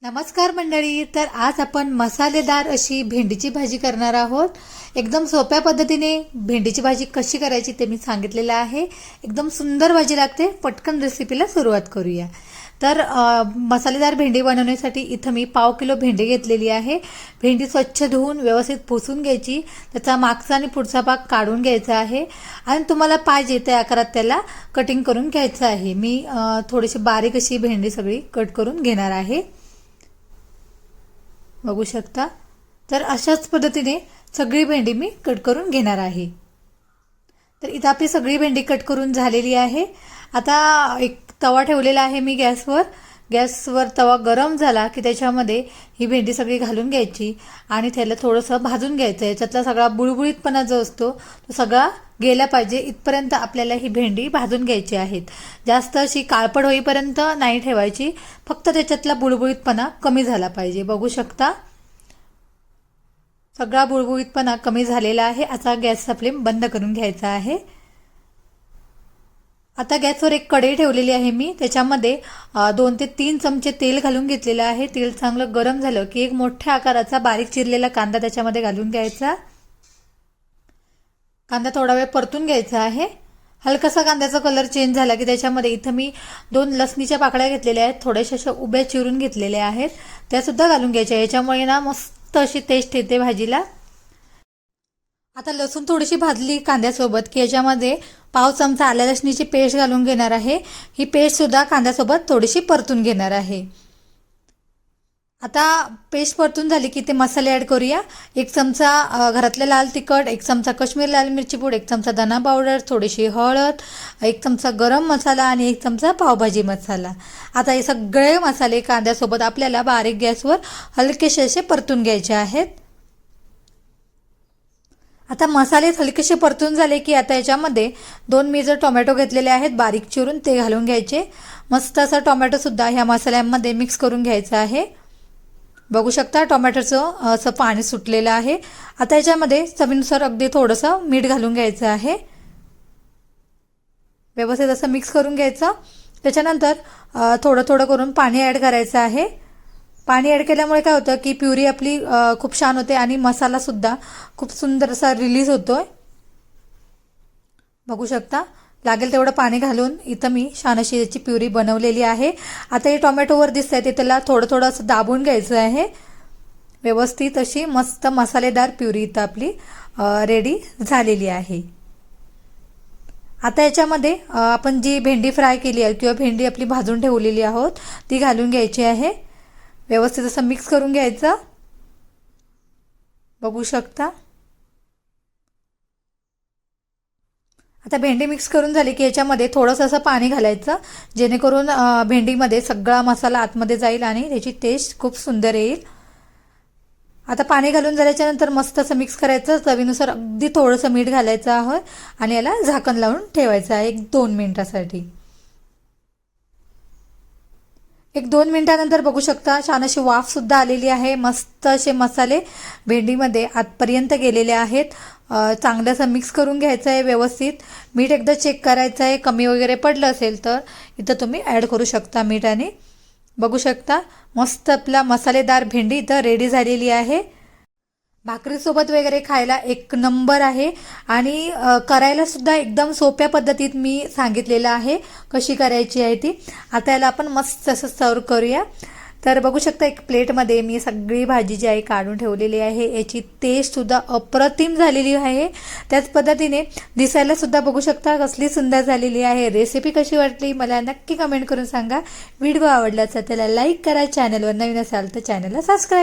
नमस्कार मंडळी. तर आज आपण मसालेदार अशी भेंडीची भाजी करणार आहोत. एकदम सोप्या पद्धतीने भेंडीची भाजी कशी करायची ते मी सांगितलेलं आहे. एकदम सुंदर भाजी लागते. पटकन रेसिपीला सुरुवात करूया. तर मसालेदार भेंडी बनवण्यासाठी इथं मी 1/2 किलो भेंडी घेतलेली आहे. भेंडी स्वच्छ धुवून व्यवस्थित पुसून घ्यायची. त्याचा मागचा आणि पुढचा भाग काढून घ्यायचा आहे आणि तुम्हाला पाहिजे त्या आकारात त्याला कटिंग करून घ्यायचं आहे. मी थोडीशी बारीक अशी भेंडी सगळी कट करून घेणार आहे. बघू शकता. तर अशाच पद्धतीने सगळी भेंडी मी कट करून घेणार आहे. तर इथं आपली सगळी भेंडी कट करून झालेली आहे. आता एक तवा ठेवलेला आहे मी गॅसवर तवा गरम झाला की त्याच्यामध्ये ही भेंडी सगळी घालून घ्यायची आणि त्याला थोडंसं भाजून घ्यायचं. याच्यातला सगळा बुळबुळीतपणा जो असतो तो सगळा गेला पाहिजे. इथपर्यंत आपल्याला ही भेंडी भाजून घ्यायची आहेत. जास्त अशी काळपट होईपर्यंत नाही ठेवायची. फक्त त्याच्यातला बुळबुळीतपणा कमी झाला पाहिजे. बघू शकता सगळा बुळबुळीतपणा कमी झालेला आहे. आता गॅसचा फ्लेम बंद करून घ्यायचा आहे. आता गॅसवर एक कढई ठेवलेली आहे मी. त्याच्यामध्ये 2 ते 3 चमचे तेल घालून घेतलेलं आहे. तेल चांगलं गरम झालं की एक मोठ्या आकाराचा बारीक चिरलेला कांदा त्याच्यामध्ये घालून घ्यायचा. कांदा थोडा वेळ परतून घ्यायचा आहे. हलकासा कांद्याचा कलर चेंज झाला की त्याच्यामध्ये इथं मी 2 लसणीच्या पाकळ्या घेतलेल्या आहेत. थोड्याशा अशा उभ्या चिरून घेतलेल्या आहेत. त्यासुद्धा घालून घ्यायच्या. याच्यामुळे ना मस्त अशी टेस्ट येते भाजीला. आता लसूण थोडीशी भाजली कांद्यासोबत की याच्यामध्ये 1/2 चमचा आल्या लसणीची पेस्ट घालून घेणार आहे. ही पेस्ट सुद्धा कांद्यासोबत थोडीशी परतून घेणार आहे. आता पेस्ट परतून झाली की ते मसाले ॲड करूया. 1 चमचा घरातले लाल तिखट, 1 चमचा काश्मीर लाल मिरची पूड, 1 चमचा धना पावडर, थोडीशी हळद, 1 चमचा गरम मसाला आणि 1 चमचा पावभाजी मसाला. आता हे सगळे मसाले कांद्यासोबत आपल्याला बारीक गॅसवर हलकेसे असे परतून घ्यायचे आहेत. आता मसाले हलकेसे परतून झाले की आता याच्यामध्ये 2 मी जर टोमॅटो घेतलेले आहेत बारीक चिरून ते घालून घ्यायचे. मस्त असा टोमॅटोसुद्धा ह्या मसाल्यांमध्ये मिक्स करून घ्यायचा आहे. बघू शकता टोमॅटोचं असं पाणी सुटलेलं आहे. आता याच्यामध्ये चवीनुसार अगदी थोडंसं मीठ घालून घ्यायचं आहे. व्यवस्थित असं मिक्स करून घ्यायचं. त्याच्यानंतर थोडं थोडं करून पाणी ॲड करायचं आहे. पाणी ॲड केल्यामुळे काय होतं की प्युरी आपली खूप छान होते आणि मसालासुद्धा खूप सुंदर असा रिलीज होतोय. बघू शकता लागेल तेवढं पाणी घालून इथं मी छान अशी याची प्युरी बनवलेली आहे. आता हे टोमॅटोवर दिसतंय ते त्याला थोडं थोडं असं दाबून घ्यायचं आहे. व्यवस्थित अशी मस्त मसालेदार प्युरी इथं आपली रेडी झालेली आहे. आता याच्यामध्ये आपण जी भेंडी फ्राय केली आहे किंवा भेंडी आपली भाजून ठेवलेली आहोत ती घालून घ्यायची आहे. व्यवस्थित असं मिक्स करून घ्यायचं. बघू शकता. आता भेंडी मिक्स करून झाली की याच्यामध्ये थोडंसं असं पाणी घालायचं जेणेकरून भेंडीमध्ये सगळा मसाला आतमध्ये जाईल आणि त्याची टेस्ट खूप सुंदर येईल. आता पाणी घालून झाल्याच्या नंतर मस्त असं मिक्स करायचं. चवीनुसार अगदी थोडंसं मीठ घालायचं आहे आणि याला झाकण लावून ठेवायचं आहे 1-2 मिनिटासाठी. 1-2 मिनिटानंतर बघू शकता छान अशी वाफसुद्धा आलेली आहे. मस्त असे मसाले भेंडीमध्ये आतपर्यंत गेलेले आहेत. चांगलं असं मिक्स करून घ्यायचं आहे व्यवस्थित. मीठ एकदा चेक करायचं आहे. कमी वगैरे पडलं असेल तर इथं तुम्ही ॲड करू शकता मीठ. आणि बघू शकता मस्त आपला मसालेदार भेंडी इथं रेडी झालेली आहे. भाकरीसोबत वगैरे खायला एक नंबर आहे आणि करायला सुद्धा एकदम सोप्या पद्धतीत मी सांगितलेलं आहे कशी करायची आहे ती. आता याला आपण मस्त असं सर्व करूया. तर बघू शकता एक प्लेटमध्ये मी सगळी भाजी जी आहे काढून ठेवलेली आहे. याची टेस्टसुद्धा अप्रतिम झालेली आहे. त्याच पद्धतीने दिसायला सुद्धा बघू शकता कसली सुंदर झालेली आहे. रेसिपी कशी वाटली मला नक्की कमेंट करून सांगा. व्हिडिओ आवडला तर त्याला लाईक करा. चॅनलवर नवीन असाल तर चॅनलला सबस्क्राईब